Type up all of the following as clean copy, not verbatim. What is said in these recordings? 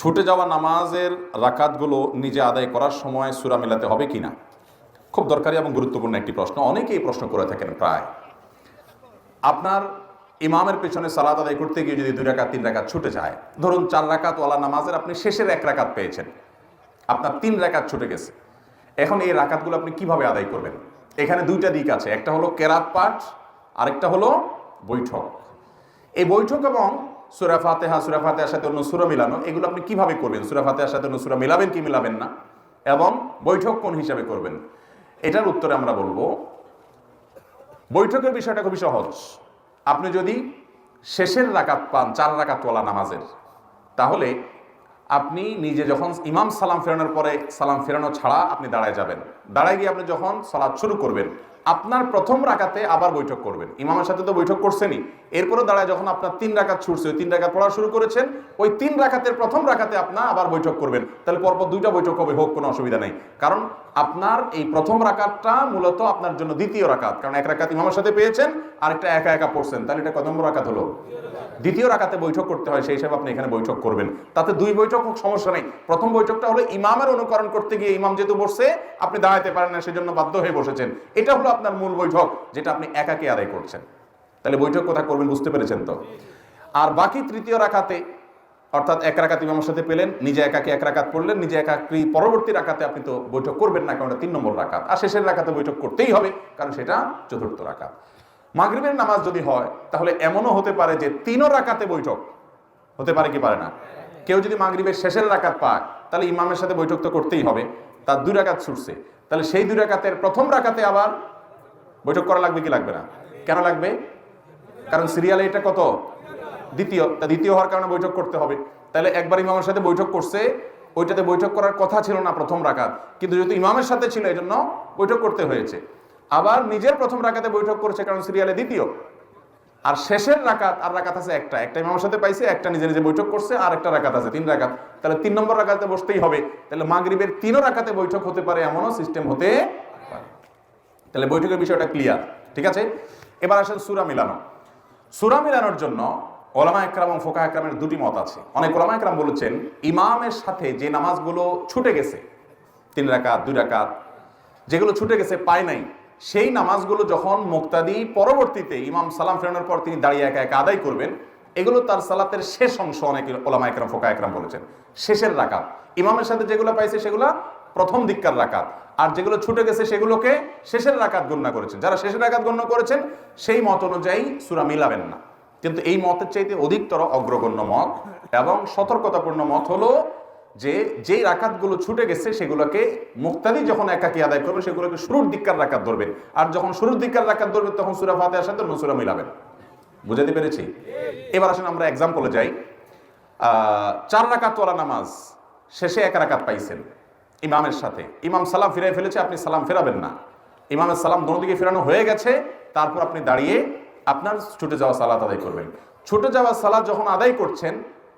ছুটে যাওয়া নামাজের রাকাতগুলো নিজে আদায় করার সময় সূরা মিলাতে হবে কিনা? খুব দরকারি এবং গুরুত্বপূর্ণ একটি প্রশ্ন। অনেকেই এই প্রশ্ন করে থাকেন। প্রায় আপনার ইমামের পেছনে সালাত আদায় করতে গিয়ে যদি 2 রাকাত 3 রাকাত ছুটে যায়, ধরুন 4 রাকাত ওয়ালা নামাজের আপনি শেষের 1 রাকাত পেয়েছেন, আপনার 3 রাকাত ছুটে গেছে। এখন এই রাকাতগুলো আপনি কিভাবে আদায় করবেন? এখানে 2টা দিক আছে, একটা হলো কেরাত পাঠ, আরেকটা হলো বৈঠক। এই বৈঠক এবং সূরা ফাতিহার সাথে অন্য সূরা মিলানো, এগুলো আপনি কিভাবে করবেন? সূরা ফাতিহার সাথে অন্য সূরা মিলাবেন কি মিলাবেন না, এবং বৈঠক কোন হিসাবে করবেন, এটার উত্তরে আমরা বলবো বৈঠকের বিষয়টা খুবই সহজ। আপনি যদি শেষের রাকাত পান 4 রাকাত ওয়ালা নামাজের, তাহলে আপনি নিজে যখন ইমাম সালাম ফেরানোর পরে সালাম ফেরানো ছাড়া আপনি দাঁড়ায় যাবেন, দাঁড়ায় গিয়ে আপনি যখন সালাত শুরু করবেন আপনার প্রথম রাকাতে আবার বৈঠক করবেন। ইমামের সাথে তো বৈঠক করছেনই, এরপরে দাঁড়ায় যখন আপনার 3 রাকাত ছুটছে, ওই 3 রাকাত পড়া শুরু করেছেন, ওই 3 রাকাতের প্রথম রাকাতে আপনার আবার বৈঠক করবেন। তাহলে পরপর 2টা বৈঠক হবে, হোক, কোনো অসুবিধা নেই। কারণ আপনার এই প্রথম রাকাতটা মূলত আপনার জন্য দ্বিতীয় রাকাত, কারণ 1 রাকাত ইমামের সাথে পেয়েছেন, আরেকটা একা একা পড়ছেন, তাহলে এটা কত নম্বর রাকাত হলো? দ্বিতীয় রাকাতে বৈঠক করতে হয়, সেই হিসাবে আপনি এখানে বৈঠক করবেন। তাতে 2 বৈঠক হোক, সমস্যা নেই। প্রথম বৈঠকটা হলো ইমামের অনুকরণ করতে গিয়ে ইমাম যেহেতু বসছে, আপনি দাঁড়াতে পারেন না, সেজন্য বাধ্য হয়ে বসেছেন, এটা হলো আপনার মূল বৈঠক, যেটা আপনি একাকে আদায় করছেন। তাহলে বৈঠক কোথা করবেন বুঝতে পেরেছেন তো? আর বাকি তৃতীয় রাকাতে, অর্থাৎ 1 রাকাত ইমামের সাথে পেলেন, নিজে একাকে 1 রাকাত পড়লেন, নিজে একাকি পরবর্তী রাকাতে আপনি তো বৈঠক করবেন না, কারণ এটা 3 নম্বর রাকাত। আর শেষের রাকাতে বৈঠক করতেই হবে, কারণ সেটা 4র্থ রাকাত। মাগরিবের নামাজ যদি হয়, তাহলে এমনও হতে পারে যে 3 রাকাতে বৈঠক হতে পারে কি পারে না? কেউ যদি মাগরিবের শেষের রাকাত পায়, তাহলে ইমামের সাথে বৈঠক তো করতেই হবে, তার 2 রাকাত ছুটছে, তাহলে সেই 2 রাকাতের প্রথম রাকাতে আবার বৈঠক করা লাগবে কি লাগবে না? কেন লাগবে? কারণ সিরিয়ালে এটা কত? দ্বিতীয়, তা দ্বিতীয় হওয়ার কারণে বৈঠক করতে হবে। তাহলে একবার ইমামের সাথে বৈঠক করছে, ওইটাতে বৈঠক করার কথা ছিল না প্রথম রাকাত, কিন্তু যেহেতু ইমামের সাথে ছিল এই জন্য বৈঠক করতে হয়েছে। আবার নিজের প্রথম রাকাতে বৈঠক করছে, কারণ সিরিয়ালে দ্বিতীয়। আর শেষের রাকাত আর রাকাত আছে একটা ইমামের সাথে পাইছে, একটা নিজে নিজে বৈঠক করছে, আর একটা রাকাত আছে 3 রাকাত, তাহলে 3 নম্বর রাকাতে বসতেই হবে। তাহলে মাগরিবের 3 রাকাতে বৈঠক হতে পারে, এমনও সিস্টেম হতে পারে। তাহলে বৈঠকের বিষয়টা ক্লিয়ার, ঠিক আছে? এবার আসেন সূরা মিলানো। সূরা মিলানোর জন্য ওলামা একরাম এবং ফোকাহ একরামের 2টি মত আছে। অনেক ওলামা একরাম বলেছেন, ইমামের সাথে যে নামাজগুলো ছুটে গেছে, 3 রাকাত 2 রাকাত, যেগুলো ছুটে গেছে পায় নাই, সেই নামাজগুলো যখন মুক্তাদি পরবর্তীতে ইমাম সালাম ফেরানোর পর তিনি দাঁড়িয়ে একা একা আদায় করবেন, এগুলো তার সালাতের শেষ অংশ। অনেক ওলামা একরাম ফোকাহ একরাম বলেছেন শেষের রাকাত। ইমামের সাথে যেগুলো পাইছে সেগুলো প্রথম দিককার রাকাত, আর যেগুলো ছুটে গেছে সেগুলোকে শেষের রাকাত গণ্য করেছেন। যারা শেষের রাকাত গণ্য করেছেন সেই মত অনুযায়ী সূরা মিলাবেন না। কিন্তু এই মতের চাইতে অধিকতর অগ্রগণ্য মত এবং সতর্কতাপূর্ণ মত হলো যে যেই রাকাতগুলো ছুটে গেছে সেগুলোকে মুক্তাদি যখন একাকি আদায় করবে, সেগুলোকে শুরুর দিককার রাকাত ধরবেন, আর যখন শুরুর দিককার রাকাত ধরবেন তখন সূরা ফাতিহার সাথে অন্য সূরা মিলাবেন। বুঝাতে পেরেছি? এবার আসেন আমরা এক্সাম্পলে যাই। 4 রাকাত ওয়ালা নামাজ, শেষে 1 রাকাত পাইছেন ইমামের সাথে, ইমাম সালাম ফিরাই ফেলেছে, আপনি সালাম ফেরাবেন না, ইমামের সালাম দোনো দিকে ফেরানো হয়ে গেছে, তারপর আপনি দাঁড়িয়ে আপনার ছুটে যাওয়া সালাত আদায় করবেন। ছুটে যাওয়া সালাত যখন আদায় করছেন,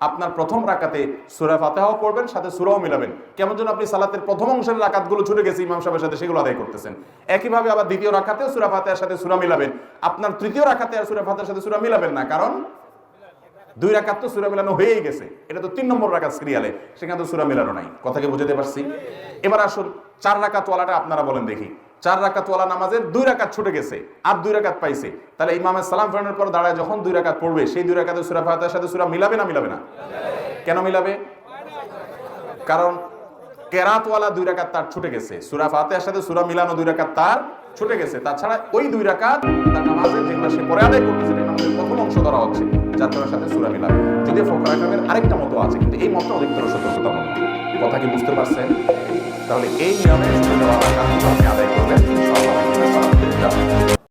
আপনার প্রথম রাকাতে সূরা ফাতিহাও পড়বেন, সাথে সূরাও মিলাবেন। কেমন যেন আপনি সালাতের প্রথম অংশের রাকাতগুলো ছুটে গেছে ইমাম সাহেবের সাথে, সেগুলো আদায় করতেছেন। একইভাবে আবার দ্বিতীয় রাকাতেও সূরা ফাতিহার সাথে সূরা মিলাবেন। আপনার তৃতীয় রাকাতে আর সূরা ফাতিহার সাথে সূরা মিলাবেন না, কারণ 2 রাকাত তো সূরা মিলানো হয়েই গেছে, এটা তো 3 নম্বর রাকাত সিরিয়ালে, সেখানে তো সূরা মিলানো নাই। কথাকে বুঝাতে পারছি? এবার আসুন 4 রাকাত ওয়ালাটা আপনারা বলেন দেখি। 4 রাকাত ওয়ালা নামাজের 2 রাকাত ছুটে গেছে, আর 2 রাকাত পাইছে, তাহলে ইমামের সালাম ফেরানোর পর দাঁড়ায় যখন 2 রাকাত পড়বে, সেই 2 রাকাতে সূরা ফাতিহার সাথে সূরা মিলাবে না মিলাবে না? কেন মিলাবে? কারণ কেরাত ওয়ালা 2 রাকাত তার ছুটে গেছে, সূরা ফাতিহার সাথে সূরা মিলানো 2 রাকাত তার ছুটে গেছে। তাছাড়া ওই 2 রাকাত তার নামাজের যেগুলো সে পরে আদায় করতেছে, নামাজের প্রথম অংশ ধরা হচ্ছে, যার কারণে সাথে সূরা মিলাবে। যদিও ফোকাহ একরামের আরেকটা মত আছে, কিন্তু এই মতটা অধিকতর সতর্কতামূলক। কথা কি বুঝতে পারছেন? তাহলে এই নিয়মে ছুটে যাওয়া রাকাতগুলো আপনি আদায় করবেন, ইনশাআল্লাহ।